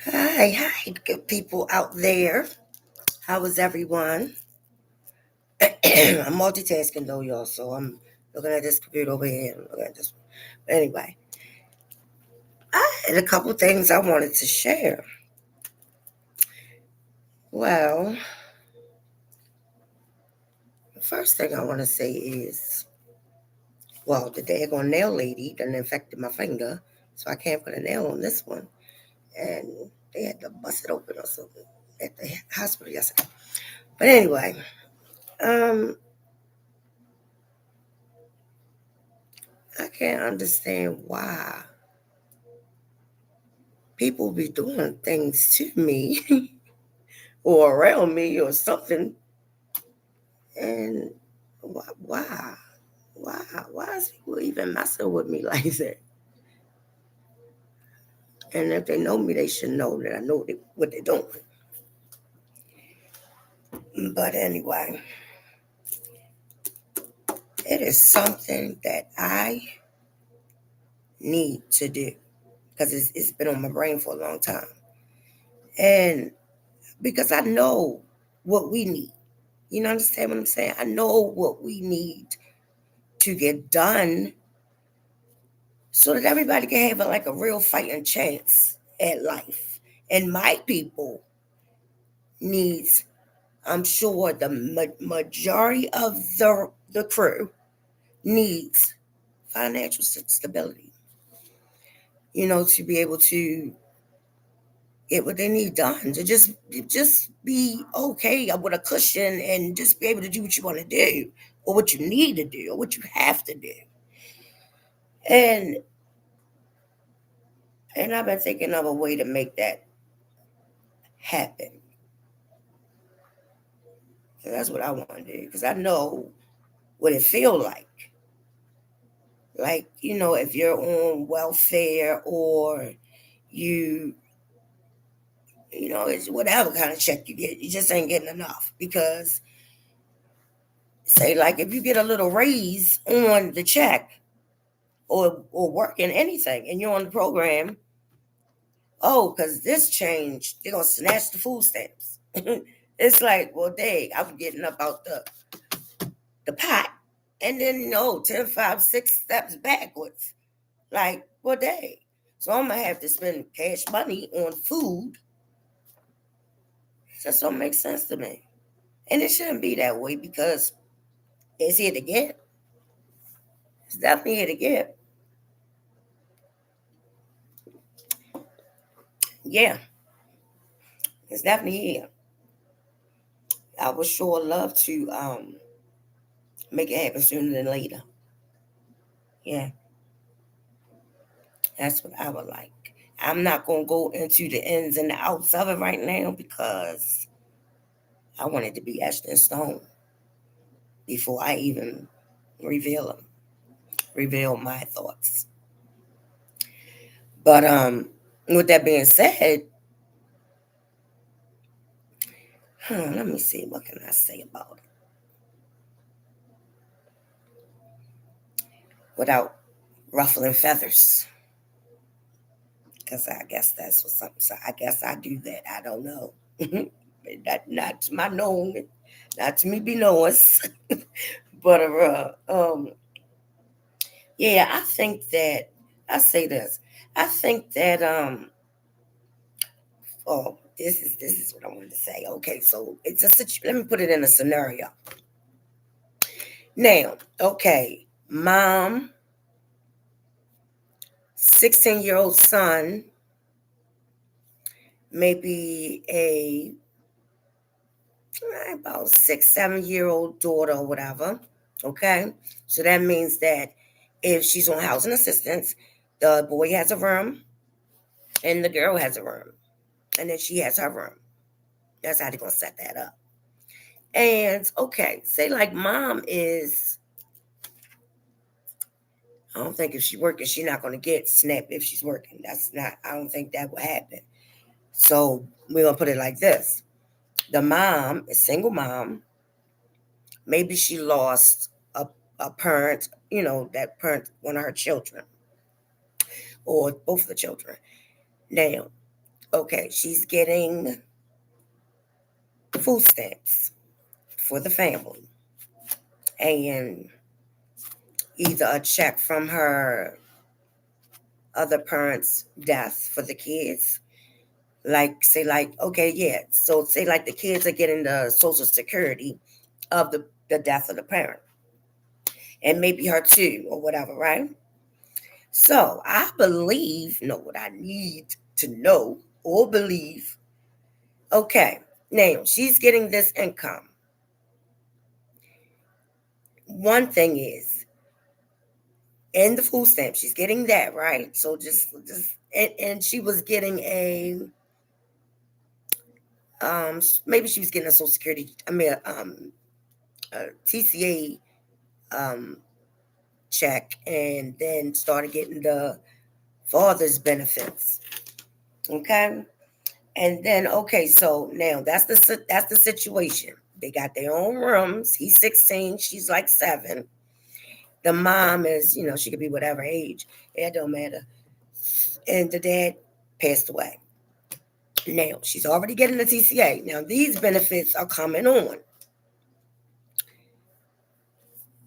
Hi, good people out there. How is everyone? I'm multitasking though, y'all, so I'm looking at this computer over here. I'm looking at this. But anyway, I had a couple things I wanted to share. Well, the first thing I want to say is, the daggone nail lady done infected my finger, so I can't put a nail on this one. And they had to bust it open or something at the hospital yesterday. But anyway, um, I can't understand why people be doing things to me or around me or something. And why? Why is people even messing with me like that? And if they know me, they should know that I know what they're doing. But anyway, it is something that I need to do because it's been on my brain for a long time. And because I know what we need. You know, understand what I'm saying? I know what we need to get done so that everybody can have a real fighting chance at life. And my people needs, I'm sure the majority of the crew needs financial stability, to be able to get what they need done, to just be okay with a cushion and just be able to do what you want to do or what you need to do or what you have to do. And and I've been thinking of a way to make that happen. So that's what I want to do because I know what it feel like. Like, if you're on welfare or you, it's whatever kind of check you get, you just ain't getting enough. Because, say, like, if you get a little raise on the check or working anything and you're on the program, oh, because this changed, they're going to snatch the food stamps. It's like, well, dang, I'm getting up out the pot and then, 10, 5, 6 steps backwards. Like, well, dang. So I'm gonna have to spend cash money on food. It just don't make sense to me. And it shouldn't be that way because it's here to get. It's definitely here to get. Yeah, it's definitely here. I would sure love to make it happen sooner than later. Yeah, that's what I would like. I'm not gonna go into the ins and the outs of it right now because I want it to be etched in stone before I even reveal them, reveal my thoughts. But with that being said, let me see what can I say about it without ruffling feathers. Because I guess that's what something. So I guess I do that. I don't know. Not to my knowing, not to me be knowing. But yeah, I think that I say this. I think that this is what I wanted to say. Okay, so let me put it in a scenario. Now, okay, mom, 16-year-old son, maybe about 6, 7-year-old daughter or whatever. Okay, so that means that if she's on housing assistance, the boy has a room and the girl has a room, and then she has her room. That's how they're gonna set that up. And okay, say like mom is, I don't think if she's working, she's not gonna get SNAP if she's working. That's not. I don't think that will happen. So we're gonna put it like this: the mom, a single mom, maybe she lost a parent, that parent, one of her children. or both of the children. Now, okay, she's getting food stamps for the family and either a check from her other parent's death for the kids. Like, say, like, okay, yeah. So, say, like, the kids are getting the Social Security of the death of the parent, and maybe her too, or whatever, right? So, I believe, know what I need to know or believe. Okay, now she's getting this income. One thing is, in the food stamp, she's getting that, right? So just and she was getting maybe she was getting a Social Security, I mean, a TCA um check, and then started getting the father's benefits. Okay, and then okay, so now that's the situation. They got their own rooms. He's 16, she's like 7. The mom is, she could be whatever age. It don't matter. And the dad passed away. Now she's already getting the TCA. Now these benefits are coming on.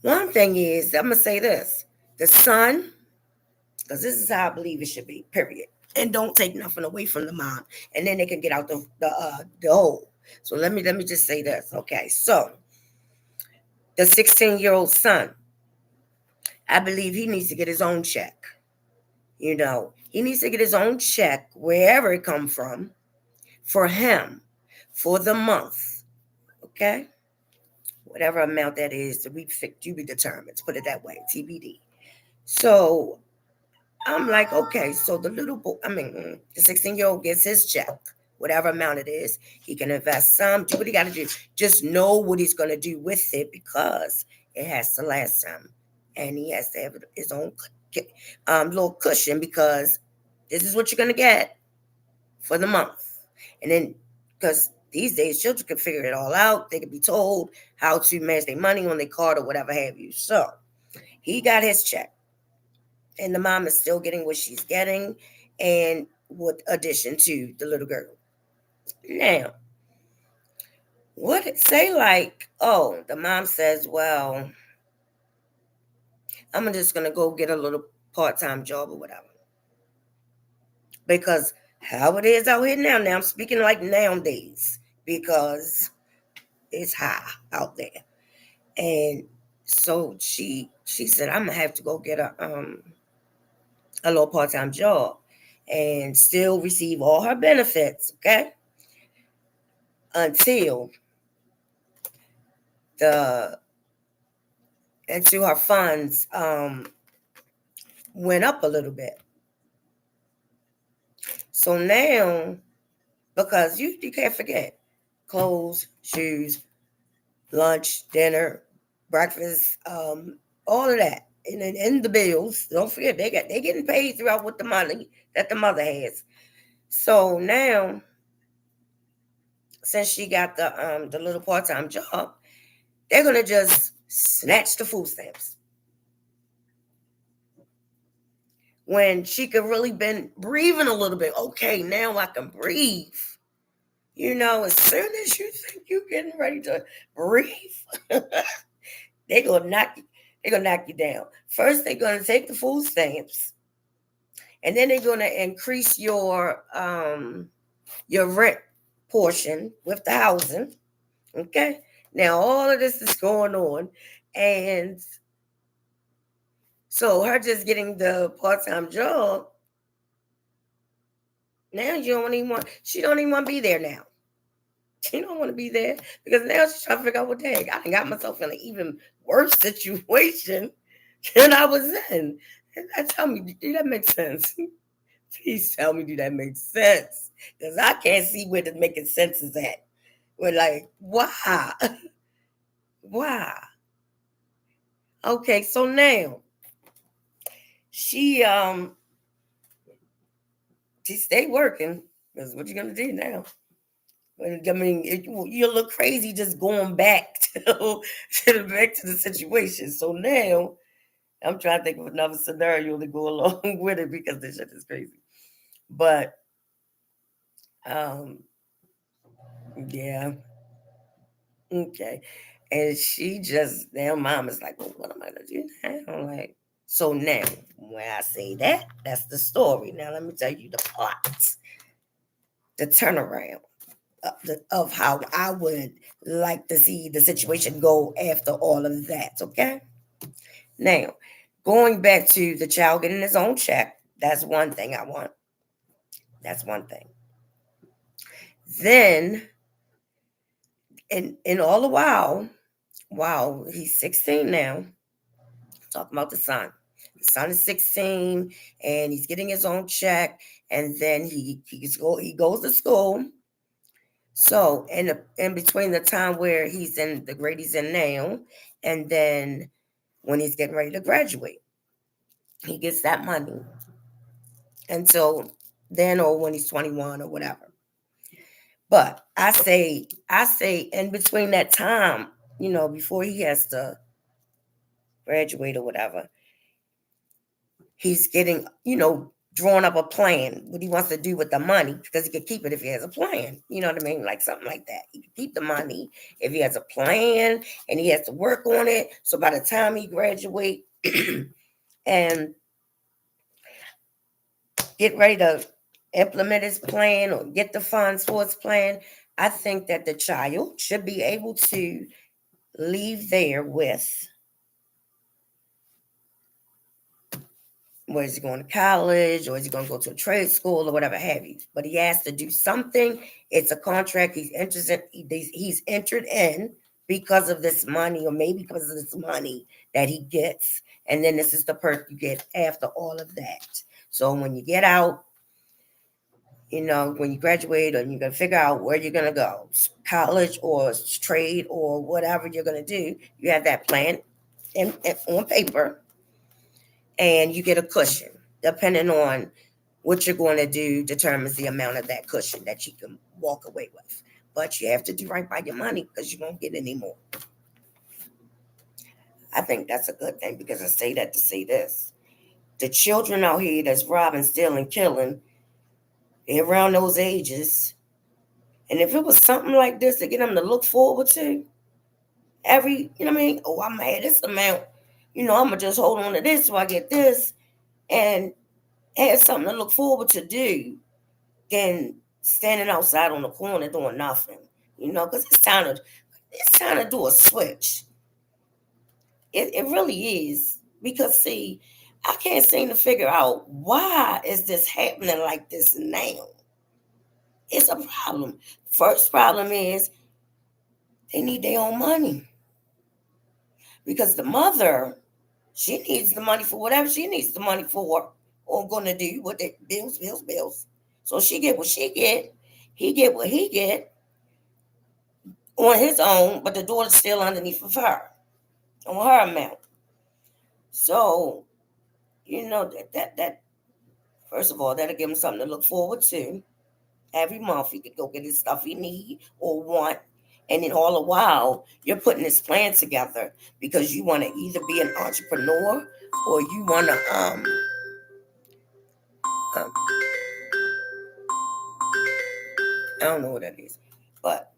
One thing is, I'm gonna say this: the son, because this is how I believe it should be. Period. And don't take nothing away from the mom, and then they can get out the hole. So let me just say this. Okay, so the 16-year-old son, I believe he needs to get his own check. He needs to get his own check wherever it come from for him for the month. Okay, whatever amount that is to be determined. Put it that way, TBD. So I'm like, okay, so the little boy, the 16-year-old gets his check, whatever amount it is. He can invest some, do what he got to do. Just know what he's going to do with it because it has to last him. And he has to have his own little cushion because this is what you're going to get for the month. And then, because these days children can figure it all out, they can be told how to manage their money on their card or whatever have you. So he got his check, and the mom is still getting what she's getting, and with addition to the little girl. Now, what it say like, oh, the mom says, well, I'm just gonna go get a little part-time job or whatever. Because how it is out here now I'm speaking like nowadays, because it's high out there. And so she said, I'm gonna have to go get a little part-time job and still receive all her benefits, okay? Until the until her funds went up a little bit. So now, because you can't forget clothes, shoes, lunch, dinner, breakfast, all of that. And the bills. Don't forget they getting paid throughout with the money that the mother has. So now, since she got the little part-time job, they're gonna just snatch the food stamps. When she could really been breathing a little bit. Okay, now I can breathe. As soon as you think you're getting ready to breathe, they're gonna knock you down. First, they're gonna take the food stamps, and then they're gonna increase your rent portion with the housing. Okay. Now all of this is going on, and so her just getting the part-time job. Now she don't even want to be there now. She don't want to be there because now she's trying to figure out what the heck. I got myself in an even worse situation than I was in. And tell me, do that make sense? Please tell me, do that make sense? Because I can't see where the making sense is at. We're like, why? Why? Okay, so now she stayed working. Because what you gonna do now? You look crazy just going back back to the situation. So now, I'm trying to think of another scenario to go along with it because this shit is crazy. But um, yeah, okay. And she just, their mom is like, well, what am I gonna do now? I'm like, so now when I say that, that's the story. Now let me tell you the plot, the turnaround of how I would like to see the situation go after all of that. Okay. Now, going back to the child getting his own check, that's one thing I want. That's one thing. Then, and all the while he's 16 now, talking about the son. The son is 16 and he's getting his own check, and then he goes to school. So in between the time where he's in the grade he's in now, and then when he's getting ready to graduate, he gets that money until then or when he's 21 or whatever. But I say in between that time, before he has to graduate or whatever, he's getting, drawing up a plan, what he wants to do with the money, because he could keep it if he has a plan. You know what I mean? Like something like that. He can keep the money if he has a plan and he has to work on it. So by the time he graduate and get ready to implement his plan or get the funds for his plan, I think that the child should be able to leave there with, where is he going to college, or is he going to go to a trade school or whatever have you. But he has to do something. It's a contract he's interested. He's entered in because of this money, or maybe because of this money that he gets. And then this is the perk you get after all of that. So when you get out, when you graduate, and you're going to figure out where you're going to go, college or trade or whatever you're going to do, you have that plan on paper, and you get a cushion. Depending on what you're going to do determines the amount of that cushion that you can walk away with. But you have to do right by your money because you won't get any more. I think that's a good thing, because I say that to say this. The children out here that's robbing, stealing, killing, they're around those ages. And if it was something like this to get them to look forward to, oh, I'm gonna have this amount, I'm gonna just hold on to this so I get this, and have something to look forward to do, than standing outside on the corner doing nothing, because it's time to do a switch. It really is, because see, I can't seem to figure out why is this happening like this now. It's a problem. First problem is they need their own money, because the mother, she needs the money for whatever she needs the money for, or going to do with it, bills. So she get what she get, he get what he get on his own, but the daughter's still underneath of her on her amount. So that first of all, that'll give him something to look forward to. Every month he could go get his stuff he need or want. And then all the while, you're putting this plan together because you want to either be an entrepreneur, or you want to um I don't know what that is, but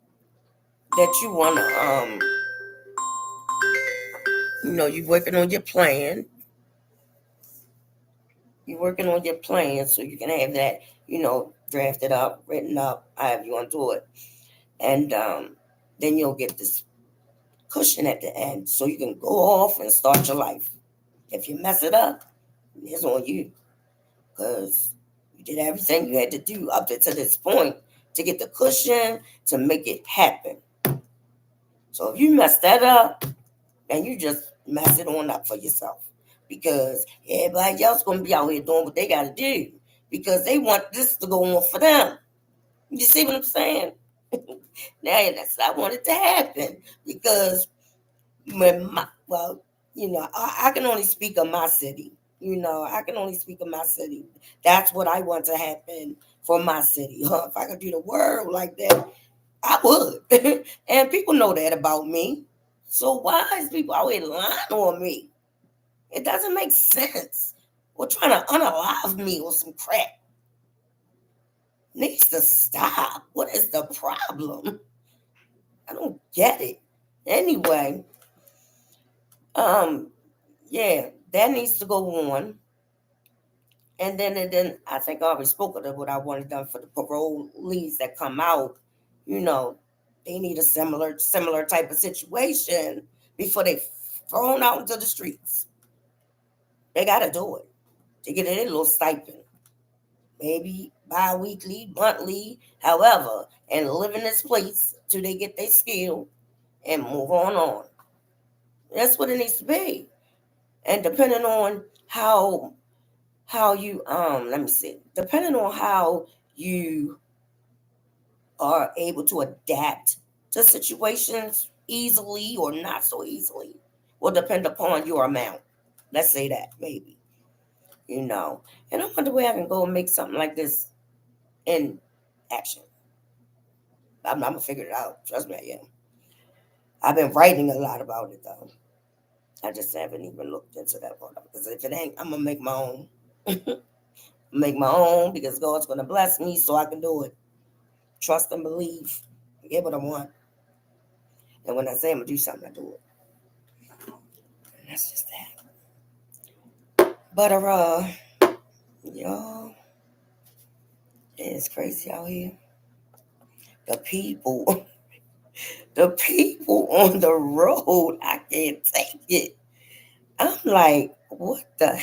that you want to you're working on your plan. You're working on your plan so you can have that, drafted up, written up, however you want to do it. And then you'll get this cushion at the end so you can go off and start your life. If you mess it up, it's on you, because you did everything you had to do up to this point to get the cushion to make it happen. So if you mess that up, then you just mess it on up for yourself, because everybody else going to be out here doing what they got to do because they want this to go on for them. You see what I'm saying? Now that's what I want it to happen, because I can only speak of my city. I can only speak of my city. That's what I want to happen for my city. If I could do the world like that, I would. And people know that about me. So why is people out here lying on me? It doesn't make sense. We're trying to unalive me with some crap. Needs to stop. What is the problem? I don't get it. Anyway, um, yeah, that needs to go on. And then I think I already spoke of what I wanted done for the parolees that come out. You know, they need a similar type of situation before they thrown out into the streets. They gotta do it to get a little stipend, maybe bi-weekly, monthly, however, and live in this place till they get their skill and move on. That's what it needs to be. And depending on how you let me see, depending on how you are able to adapt to situations easily or not so easily will depend upon your amount. Let's say that maybe, you know. And I wonder where I can go and make something like this in action. I'm gonna figure it out. Trust me, I am. I've been writing a lot about it though. I just haven't even looked into that part of it. Because if it ain't, I'm gonna make my own. Make my own because God's gonna bless me so I can do it. Trust and believe. I get what I want. And when I say I'm gonna do something, I do it. And that's just that. But y'all, it's crazy out here. The people, the people on the road, I can't take it. I'm like, what the?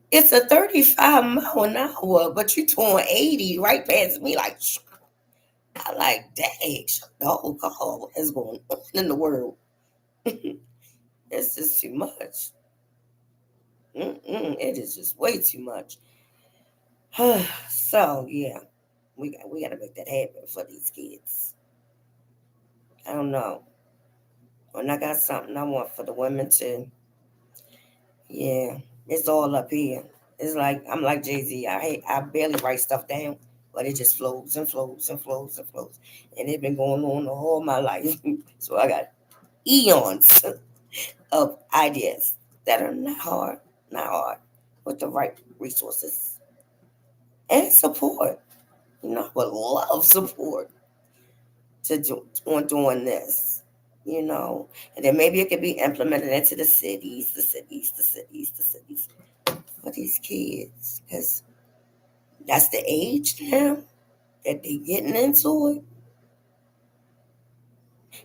It's a 35-mile an hour, but you're doing 80 right past me. Like, I like, dang, the whole car. What is going on in the world? It's just too much. It is just way too much. So yeah, we gotta make that happen for these kids. I don't know. And I got something I want for the women too. Yeah, it's all up here. It's like I'm like Jay-Z. I barely write stuff down, but it just flows and flows and flows and flows. And it's been going on all my life. So I got eons of ideas that are not hard, with the right resources and support. You know, I would love support to do on doing this. You know, and then maybe it could be implemented into the cities for these kids, because that's the age now that they getting into it.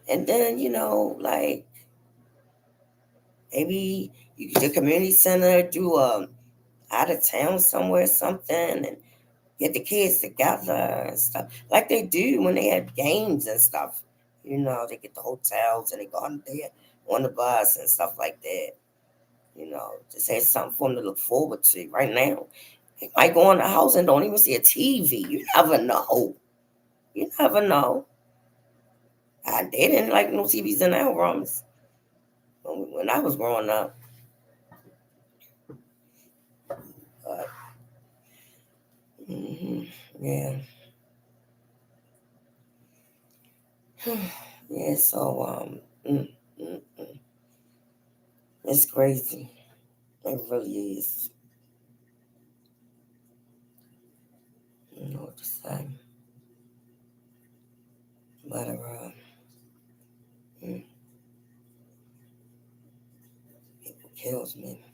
And then like maybe the community center do out of town somewhere something and get the kids together and stuff like they do when they have games and stuff. They get the hotels and they go on there on the bus and stuff like that. Just have something for them to look forward to. Right now, they might go in the house and don't even see a TV. You never know. You never know. They didn't like no TVs in our rooms when I was growing up. But, yeah. Yeah, so it's crazy. It really is. You know what to say. But mm, it kills me.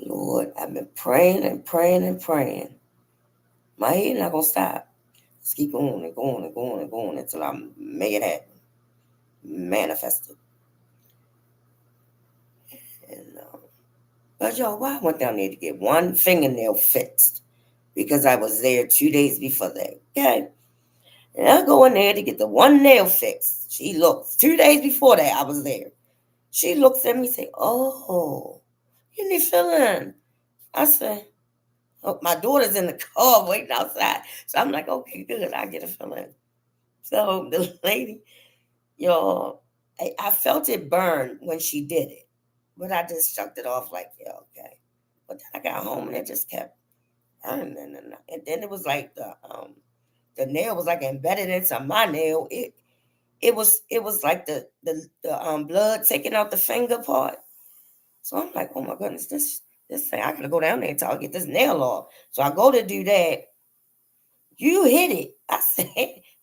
Lord, I've been praying and praying and praying. My head not gonna stop. Just keep going and going and going and going until I make it happen, manifest it. And but y'all, why I went down there to get one fingernail fixed because I was there 2 days before that. Okay, and I go in there to get the one nail fixed. She looks 2 days before that I was there. She looks at me and say, "Oh, you need filling." I said, "Oh, my daughter's in the car waiting outside." So I'm like, "Okay, good. I get a filling." So the lady, y'all, I felt it burn when she did it, but I just shucked it off like, yeah, okay. But then I got home and it just kept And then it was like the nail was like embedded into my nail. It was like the blood taking out the finger part. So I'm like, oh my goodness, this thing, I gotta go down there until I get this nail off. So I go to do that. You hit it. I said,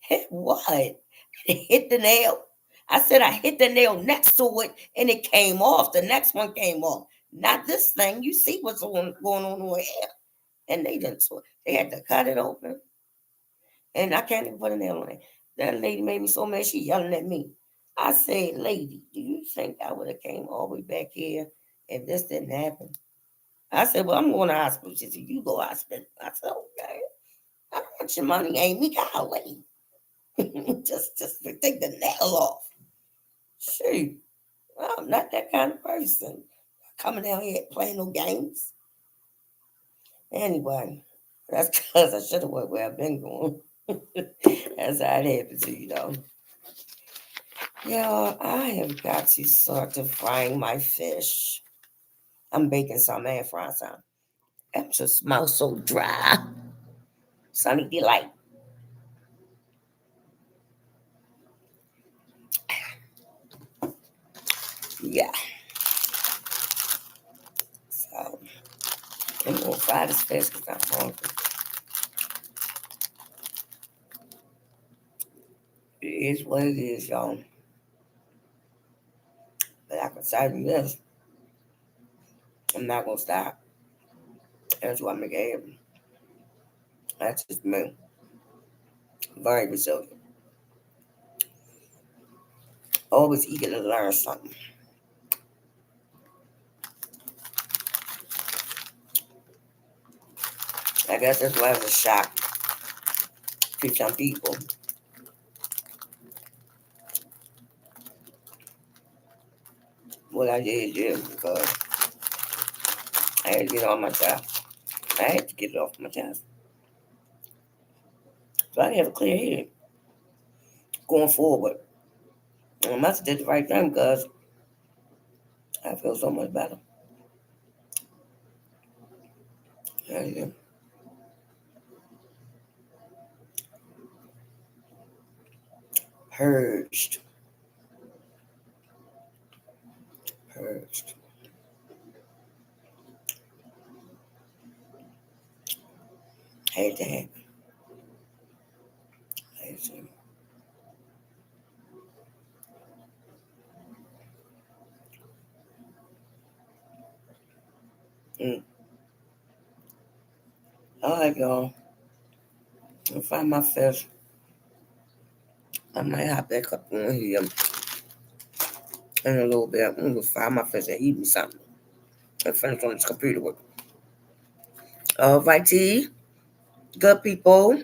hit what? It hit the nail. I said I hit the nail next to it and it came off. The next one came off. Not this thing. You see what's going on over here. And they didn't. So they had to cut it open. And I can't even put a nail on it. That lady made me so mad. She yelling at me. I said, lady, do you think I would have came all the way back here if this didn't happen? I said, well, I'm going to hospital. She said, you go to hospital. I said, okay. I don't want your money, Amy. Golly. just to take the nail off. Shoot. I'm not that kind of person. Coming down here playing no games. Anyway, that's because I should have went where I've been going. That's how it happened to you, though. Yeah, I have got to start to frying my fish. I'm baking some and frying some. That just smells so dry. Sunny delight. Yeah. So I'm gonna fry this fish because I'm hungry. It is what it is, y'all. But I can tell you this, I'm not gonna stop. That's what I'm again. That's just me. Very resilient. Always eager to learn something. I guess that's why it's a shock to some people. What I did do because I had to get it off my chest. I had to get it off my chest. So I have a clear head going forward. And I must have did the right thing because I feel so much better. Yeah. Purged. Purged. Had to happen. Had to. Mm. All right, y'all. I'll find my fish. I might hop back up on here in a little bit. I'm gonna find my fish and eat me something. And finish on this computer work. All righty. Good people.